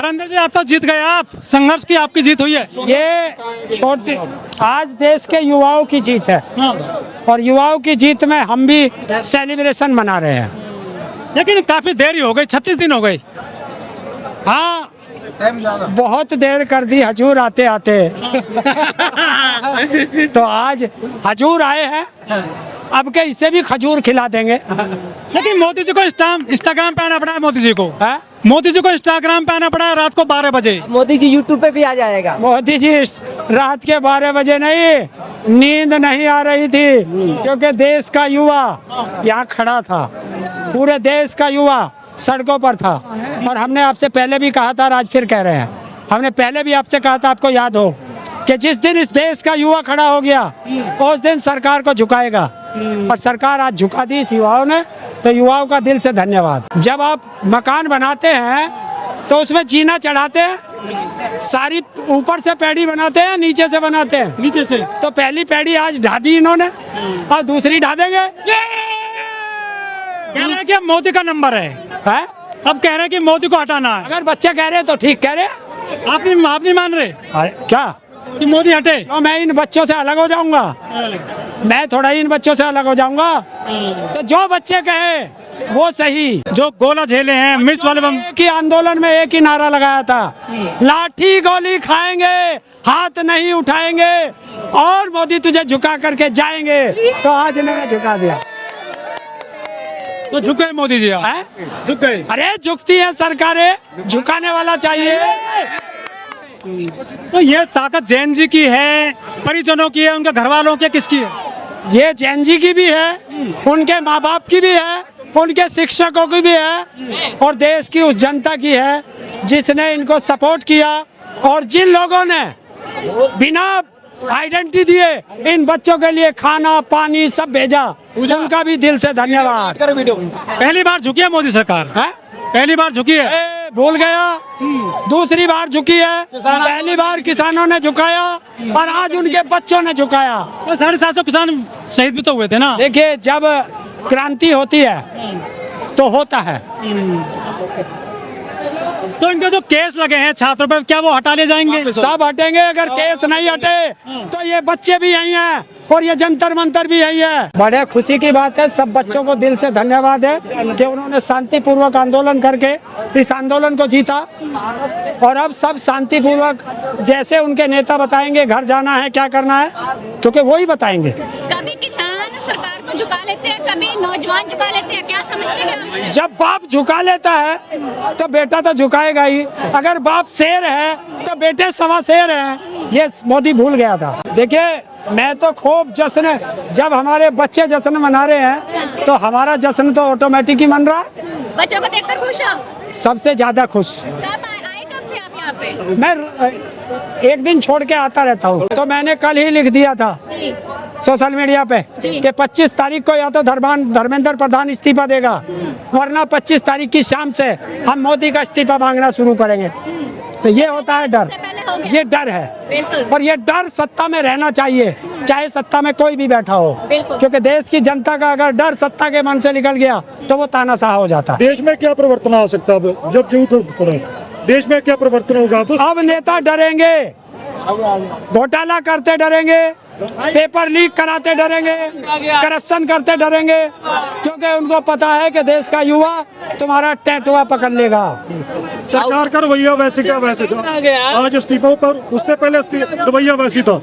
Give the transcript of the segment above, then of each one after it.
नरेंद्र जी, आप तो जीत गए। आप संघर्ष की आपकी जीत हुई है। ये छोटे आज देश के युवाओं की जीत है और युवाओं की जीत में हम भी सेलिब्रेशन मना रहे हैं। लेकिन काफी देरी हो गई, 36 दिन हो गई। हाँ, बहुत देर कर दी हजूर आते आते। तो आज हजूर आए हैं, अब के इसे भी खजूर खिला देंगे। लेकिन मोदी जी को इंस्टाग्राम पे आना पड़ा है। मोदी जी को है? मोदी जी को इंस्टाग्राम पे आना पड़ा है रात को 12 बजे। मोदी जी यूट्यूब पे भी आ जाएगा। मोदी जी रात के 12 बजे नहीं, नींद नहीं आ रही थी क्योंकि देश का युवा यहाँ खड़ा था। पूरे देश का युवा सड़कों पर था और हमने आपसे पहले भी कहा था और आज फिर कह रहे हैं, हमने पहले भी आपसे कहा था, आपको याद हो कि जिस दिन इस देश का युवा खड़ा हो गया उस दिन सरकार को झुकाएगा और सरकार आज झुका दी इस युवाओं ने। तो युवाओं का दिल से धन्यवाद। जब आप मकान बनाते हैं तो उसमें जीना चढ़ाते हैं, सारी ऊपर से पैड़ी बनाते हैं नीचे से बनाते हैं। नीचे से तो पहली पैड़ी आज ढा दी इन्होंने और दूसरी ढा देंगे। कह रहे हैं कि अब मोदी का नंबर है। है? अब कह रहे हैं कि मोदी को हटाना है। अगर बच्चे कह रहे हैं तो ठीक कह रहे हैं। आप नहीं मान रहे अरे क्या कि मोदी हटे? तो मैं इन बच्चों से अलग हो जाऊंगा? मैं थोड़ा ही इन बच्चों से अलग हो जाऊंगा? तो जो बच्चे कहे वो सही। जो गोला झेले हैं मिर्च वाले बम, एक ही आंदोलन में एक ही नारा लगाया था, लाठी गोली खाएंगे, हाथ नहीं उठाएंगे और मोदी तुझे झुका करके जाएंगे। तो आज इन्होंने झुका दिया। तो झुक गए मोदी जी। है? झुक गए। अरे झुकती है सरकारें, झुकाने वाला चाहिए। तो ये ताकत जैन जी की है, परिजनों की है, उनके घर वालों की, किसकी है? ये जैन जी की भी है, उनके माँ बाप की भी है, उनके शिक्षकों की भी है और देश की उस जनता की है जिसने इनको सपोर्ट किया और जिन लोगों ने बिना आइडेंटिटी दिए इन बच्चों के लिए खाना पानी सब भेजा, उनका भी दिल से धन्यवाद। पहली बार झुकी है मोदी सरकार। है? पहली बार झुकी है। भूल गया, दूसरी बार झुकी है। पहली बार किसानों ने झुकाया और आज उनके बच्चों ने झुकाया। तो 750 किसान शहीद भी तो हुए थे ना। देखिए, जब क्रांति होती है तो होता है। तो इनके जो केस लगे हैं छात्रों पर, क्या वो हटा ले जाएंगे? सब हटेंगे। अगर केस नहीं हटे तो ये बच्चे भी यही हैं और ये जंतर मंतर भी यही है। बड़े खुशी की बात है, सब बच्चों को दिल से धन्यवाद है कि उन्होंने शांतिपूर्वक आंदोलन करके इस आंदोलन को जीता और अब सब शांतिपूर्वक जैसे उनके नेता बताएंगे घर जाना है, क्या करना है, क्योंकि वो ही बताएंगे। कभी किसान सरकार को झुका लेते हैं, कभी नौजवान झुका लेते हैं, क्या समझते हैं? जब बाप झुका लेता है तो बेटा तो झुकाएगा ही। अगर बाप शेर है तो बेटे सवा शेर हैं। ये मोदी भूल गया था। देखिए, मैं तो खूब जश्न, जब हमारे बच्चे जश्न मना रहे हैं तो हमारा जश्न तो ऑटोमेटिक ही मन रहा है। बच्चों को देखकर खुश हो? सबसे ज्यादा खुश। कब आए कब थे आप यहाँ पे? मैं एक दिन छोड़ के आता रहता हूँ, तो मैंने कल ही लिख दिया था जी। सोशल मीडिया पे कि 25 तारीख को या तो धर्मेंद्र प्रधान इस्तीफा देगा वरना 25 तारीख की शाम से हम मोदी का इस्तीफा मांगना शुरू करेंगे। तो ये होता है डर, ये डर है और ये डर सत्ता में रहना चाहिए, चाहे सत्ता में कोई भी बैठा हो, क्योंकि देश की जनता का अगर डर सत्ता के मन से निकल गया तो वो तानाशाह हो जाता है। देश में क्या परिवर्तन आ सकता है अब जब यूथ पड़े? देश में क्या परिवर्तन होगा अब नेता डरेंगे, घोटाला करते डरेंगे, पेपर लीक कराते डरेंगे, करप्शन करते डरेंगे, क्योंकि उनको पता है कि देश का युवा तुम्हारा टैटुआ पकड़ लेगा। सरकार का रवैया वैसे क्या वैसे था, आज इस्तीफा पर, उससे पहले रवैया वैसी था।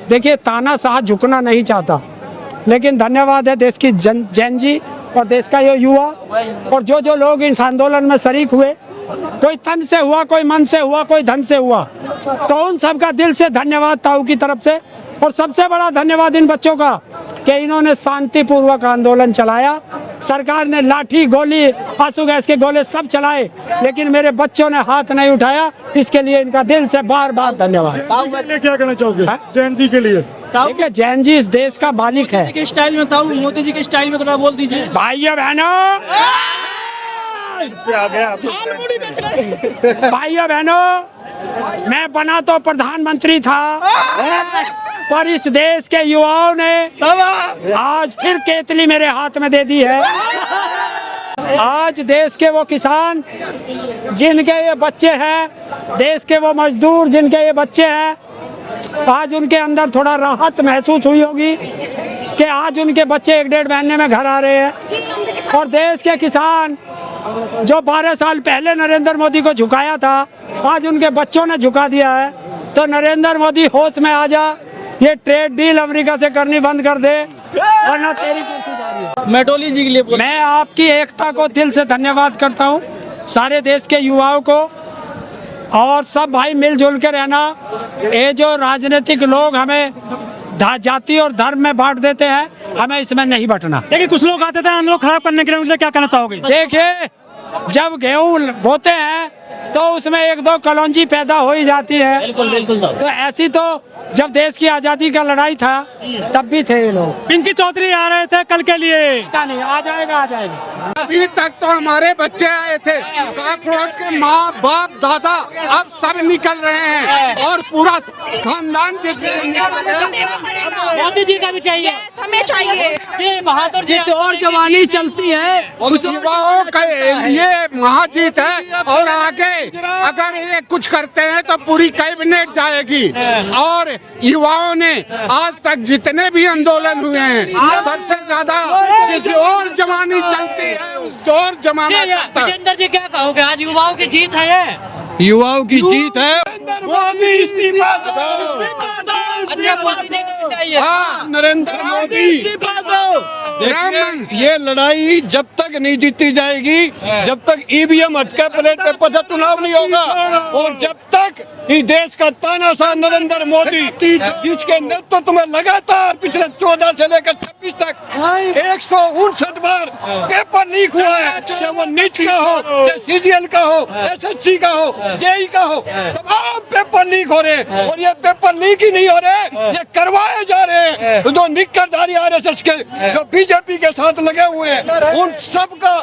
देखिए, तानाशाह झुकना नहीं चाहता, लेकिन धन्यवाद है देश की जैन जी और देश का ये युवा और जो लोग इस आंदोलन में शरीक हुए, कोई तन से हुआ, कोई मन से हुआ, कोई धन से हुआ, तो उन सबका दिल से धन्यवाद ताऊ की तरफ से। और सबसे बड़ा धन्यवाद इन बच्चों का कि इन्होंने शांतिपूर्वक आंदोलन चलाया। सरकार ने लाठी गोली आंसू गैस के गोले सब चलाए, लेकिन मेरे बच्चों ने हाथ नहीं उठाया। इसके लिए इनका दिल से बार बार धन्यवाद। क्या कहना चाहोगे जैन जी के लिए? देखिए, जैन जी इस देश का मालिक है। के स्टाइल में ताऊ, मोदी जी के स्टाइल में थोड़ा बोल दीजिए। भाइयों बहनों, भाइयों बहनों, मैं बना तो प्रधानमंत्री था पर इस देश के युवाओं ने आज फिर केतली मेरे हाथ में दे दी है। आज देश के वो किसान जिनके ये बच्चे हैं, देश के वो मजदूर जिनके ये बच्चे हैं, आज उनके अंदर थोड़ा राहत महसूस हुई होगी कि आज उनके बच्चे 1-1.5 महीने में घर आ रहे हैं। और देश के किसान जो 12 साल पहले नरेंद्र मोदी को झुकाया था, आज उनके बच्चों ने झुका दिया है। तो नरेंद्र मोदी होश में आ जा, ये ट्रेड डील अमेरिका से करनी बंद कर दे, वरना तेरी कुर्सी जा रही है। मेटोली जी के लिए मैं आपकी एकता को दिल से धन्यवाद करता हूँ, सारे देश के युवाओं को, और सब भाई मिलजुल के रहना। ये जो राजनीतिक लोग हमें जाति और धर्म में बांट देते हैं, हमें इसमें नहीं बंटना। देखिए कुछ लोग आते थे आंदोलन खराब करने के लिए, उनके लिए क्या कहना चाहोगे? देखिए, जब गेहूं बोते हैं तो उसमें 1-2 कलौंजी पैदा हो ही जाती है। बिल्कुल बिल्कुल। तो ऐसी तो जब देश की आजादी का लड़ाई था तब भी थे ये लोग। पिंकी चौधरी आ रहे थे कल के लिए, पता नहीं आ जाएगा, आ जाएगा। अभी तक तो हमारे बच्चे आए थे, काकरोच के माँ बाप दादा अब सब निकल रहे हैं और पूरा खानदान मोदी जी का भी चाहिए, हमें चाहिए। बहादुर जिससे और जवानी चलती है उस युवाओं का ये महाजीत है। और आगे अगर ये कुछ करते हैं तो पूरी कैबिनेट जाएगी। और युवाओं ने आज तक जितने भी आंदोलन हुए हैं, सबसे ज्यादा जिस और जवानी चलती है उस और जमाना चलता है। विजेंद्र जी क्या कहोगे, आज युवाओं की जीत है ये? युवाओं की जीत है। मोदी इस्तीफा दो, अच्छा मोदी जी को भी चाहिए। हाँ, नरेंद्र मोदी। ये लड़ाई जब तक नहीं जीती जाएगी, जब तक ईवीएम हटके प्लेट पेपर से चुनाव नहीं होगा, और जब तक इस देश का तानाशाह नरेंद्र मोदी, जिसके नेतृत्व में लगातार पिछले 14 से लेकर 26 तक 159 बार पेपर लीक हुआ है, चाहे वो नीट का हो, चाहे सीजीएल का हो, एसएससी का हो, जेई का हो, तमाम पेपर लीक हो रहे हैं। और ये पेपर लीक ही नहीं हो रहे, ये करवाए जा रहे हैं। जो निक्करधारी आरएसएस के, जो बीजेपी के साथ लगे हुए हैं, उन सब का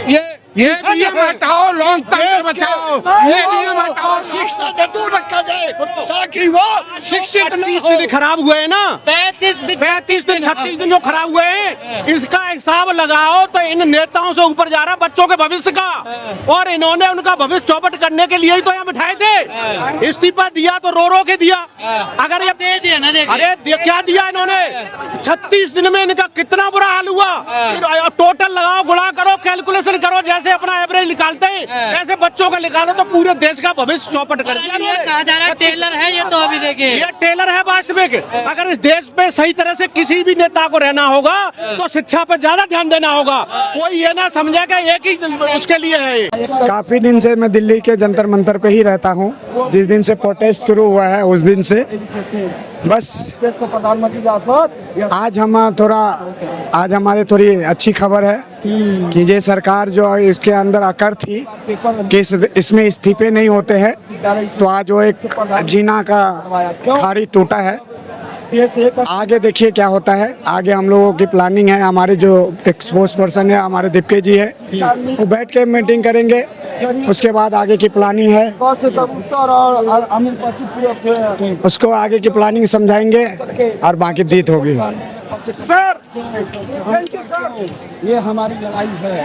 ये नियम हटाओ, लोकतंत्र बचाओ। ये नियम हटाओ, शिक्षा से दूर रखा जाए ताकि वो शिक्षित नहीं हो। खराब हुए हैं ना, 35 दिन 36 दिन जो खराब हुए हैं, इसका हिसाब लगाओ तो इन नेताओं से ऊपर जा रहा बच्चों के भविष्य का। और इन्होंने उनका भविष्य चौपट करने के लिए ही तो यहाँ बिठाए थे। इस्तीफा दिया तो रो के दिया। अगर ये दे दिया ना, अरे क्या दिया इन्होंने? 36 दिन में इनका कितना बुरा हाल हुआ। टोटल लगाओ, गुणा करो, कैलकुलेशन करो, जैसे अपना एवरेज निकालते हैं ऐसे बच्चों का निकालो तो पूरे देश का भविष्य चौपट कर दिया। ये कहा जा रहा है टेलर है ये, तो अभी देखिए ये टेलर है वास्तविक। अगर इस देश पे सही तरह से किसी भी नेता को रहना होगा तो शिक्षा पर ज्यादा ध्यान देना होगा। कोई ये ना समझे कि एक ही उसके लिए है। काफी दिन से मैं दिल्ली के जंतर मंतर पे ही रहता हूँ। जिस दिन से प्रोटेस्ट शुरू हुआ है उस दिन से बस आज हमारे थोड़ी अच्छी खबर है कि ये सरकार जो इसके अंदर अकर थी कि इसमें इस्तीफे नहीं होते हैं, तो आज वो एक जीना का खाड़ी टूटा है। आगे देखिए क्या होता है। आगे हम लोगों की प्लानिंग है, हमारे जो एक स्पोर्ट्स पर्सन है हमारे दीपके जी है, वो बैठ के मीटिंग करेंगे। उसके बाद आगे की प्लानिंग है, उसको आगे की प्लानिंग समझाएंगे और बाकी जीत होगी। सर ये हमारी लड़ाई है।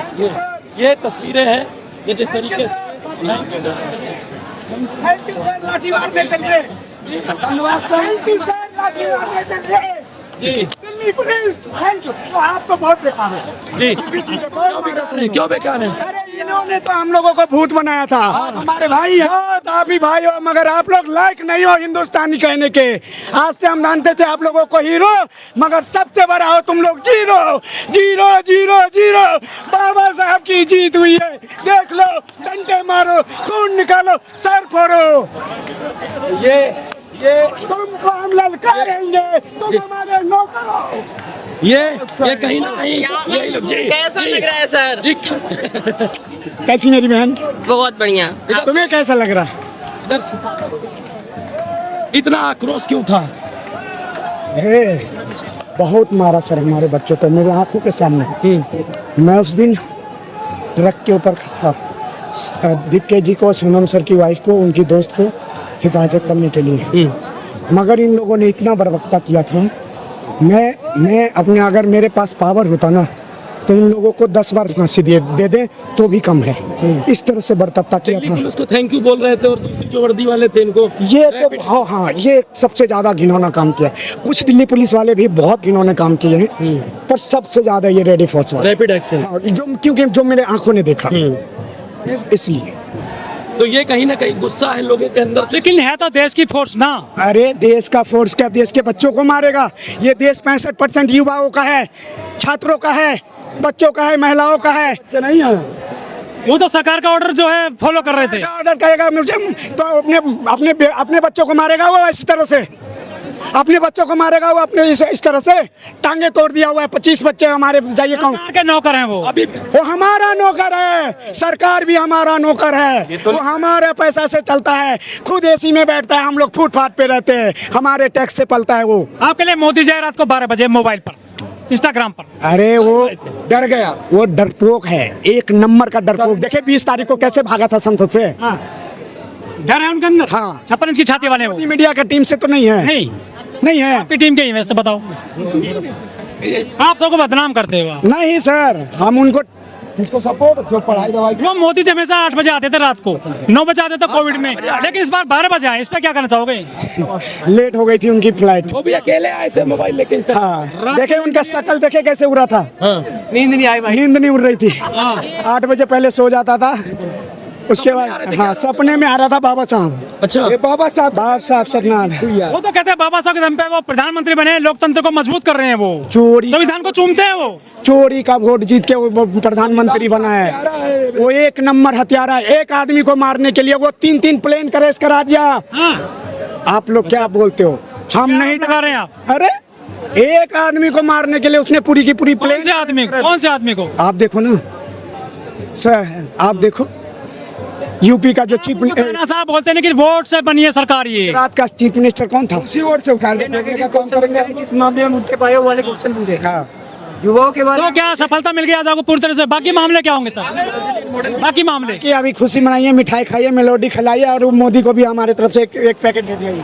ये तस्वीरें हैं, ये जिस तरीके से धन्यवाद sir. Delhi police thank you. तो आपको बहुत बेकार है जी। क्यों बेकार है? अरे इन्होंने तो हम लोगों को भूत बनाया था। हमारे भाई हो तो आप ही भाई हो, मगर आप लोग लायक नहीं हो हिंदुस्तानी कहने के। आज से हम जानते थे आप लोगों को हीरो, मगर सबसे बड़ा हो तुम लोग जीरो जीरो जीरो जीरो। बाबा साहब की जीत हुई है, देख लो, डंडे मारो, खून निकालो, सर फोड़ो। ये तुमको हम ललकारेंगे, तुम हमारे नौकर हो। ये कहीं ना कहीं ये लोग जी कैसा लग रहा है सर? कैसी मेरी बहन? बहुत बढ़िया। तुम्हें कैसा लग रहा? इधर से इतना आक्रोश क्यों था? बहुत मारा सर हमारे बच्चों को मेरे आंखों के सामने। मैं उस दिन ट्रक के ऊपर था, दीपके जी को, सोनम सर की वाइफ को, उनकी दोस्त को हिफाजत करने के लिए, मगर इन लोगों ने इतना बड़बक्ता किया था। मैं अपने, अगर मेरे पास पावर होता ना तो इन लोगों को 10 बार फांसी दे दे तो भी कम है। इस तरह से बर्ताव किया था। उसको थैंक यू बोल रहे थे और दूसरी जो वर्दी वाले थे इनको ये तो हाँ, ये सबसे ज्यादा घिनौना काम किया। कुछ दिल्ली पुलिस वाले भी बहुत घिनौने काम किए हैं, पर सबसे ज्यादा ये रेडी फोर्स वाले, रैपिड एक्शन। हाँ, क्योंकि जो मेरे आंखों ने देखा, इसलिए। तो ये कहीं ना कहीं गुस्सा है लोगों के अंदर से। लेकिन है तो देश की फोर्स ना। अरे देश का फोर्स क्या, देश के बच्चों को मारेगा? ये देश 65% युवाओं का है, छात्रों का है, बच्चों का है, महिलाओं का है। नहीं है, वो तो सरकार का ऑर्डर जो है फॉलो कर रहे थे। ऑर्डर करेगा मुझे तो अपने बच्चों को मारेगा वो इस तरह से, अपने बच्चों को मारेगा वो अपने इस तरह से। टांगे तोड़ दिया हुआ है, 25 बच्चे हमारे, जाइए कौन सरकार के नौकर हैं वो हमारा नौकर है। सरकार भी हमारा नौकर है, वो हमारे पैसा से चलता है। खुद एसी में बैठता है, हम लोग फुटपाथ पे रहते हैं, हमारे टैक्स से पलता है वो। आपके लिए मोदी जी रात को 12 बजे मोबाइल पर, इंस्टाग्राम पर। अरे वो डर गया, वो डरपोक है, एक नंबर का डरपोक। देखे 20 तारीख को कैसे भागा था संसद से। डर है उनके अंदर। हाँ। 56 इंच की छाती वाले वो। मीडिया का टीम से तो नहीं है, नहीं है। आपकी टीम के ही वैसे बताओ, आप सबको बदनाम करते हो। नहीं सर, हम उनको इसको सपोर्ट जो पढ़ाई दवाई। वो मोदी जी हमेशा 8 बजे आते थे रात को, 9 बजे आते थे कोविड में, लेकिन इस बार 12 बजे आए। इस पे क्या करना चाहोगे? लेट हो गई थी उनकी फ्लाइट। वो भी अकेले आए थे मोबाइल लेके। हाँ, देखे उनका शक्ल देखे कैसे उड़ा था। नींद नहीं आई भाई, नींद नहीं उड़ रही थी। 8 बजे पहले सो जाता था, उसके बाद हाँ सपने में आ रहा था बाबा साहब। अच्छा, बाबा साहब सत्यनारायण। वो तो कहते हैं बाबा साहब के दम पे वो प्रधानमंत्री बने, लोकतंत्र को मजबूत कर रहे हैं। वो चोरी, संविधान को चूमते हैं। वो चोरी का वोट जीत के वो प्रधानमंत्री बना है। वो एक नंबर हत्यारा है। एक आदमी को मारने के लिए वो 3 प्लेन क्रैश करा दिया। आप लोग क्या बोलते हो? हम नहीं डरा रहे हैं आप। अरे एक आदमी को मारने के लिए उसने पूरी की पूरी कौन से आदमी को? आप देखो ना सर, आप देखो यूपी का जो चीफ मिनिस्टर साहब बोलते हैं कि वोट से बनी है सरकार। ये रात का चीफ मिनिस्टर कौन था? उसी वोट से उठा देगा। कौन करेंगे जिस मामले में मुद्दे पाए वाले क्वेश्चन पूछे युवाओं के बारे में। तो क्या सफलता मिल गई आज आपको पूरी तरह से? बाकी मामले क्या होंगे सर? बाकी मामले कि अभी खुशी मनाइए, मिठाई खाइए, मेलोडी खिलाइए और मोदी को भी हमारे तरफ से एक पैकेट दे दिया।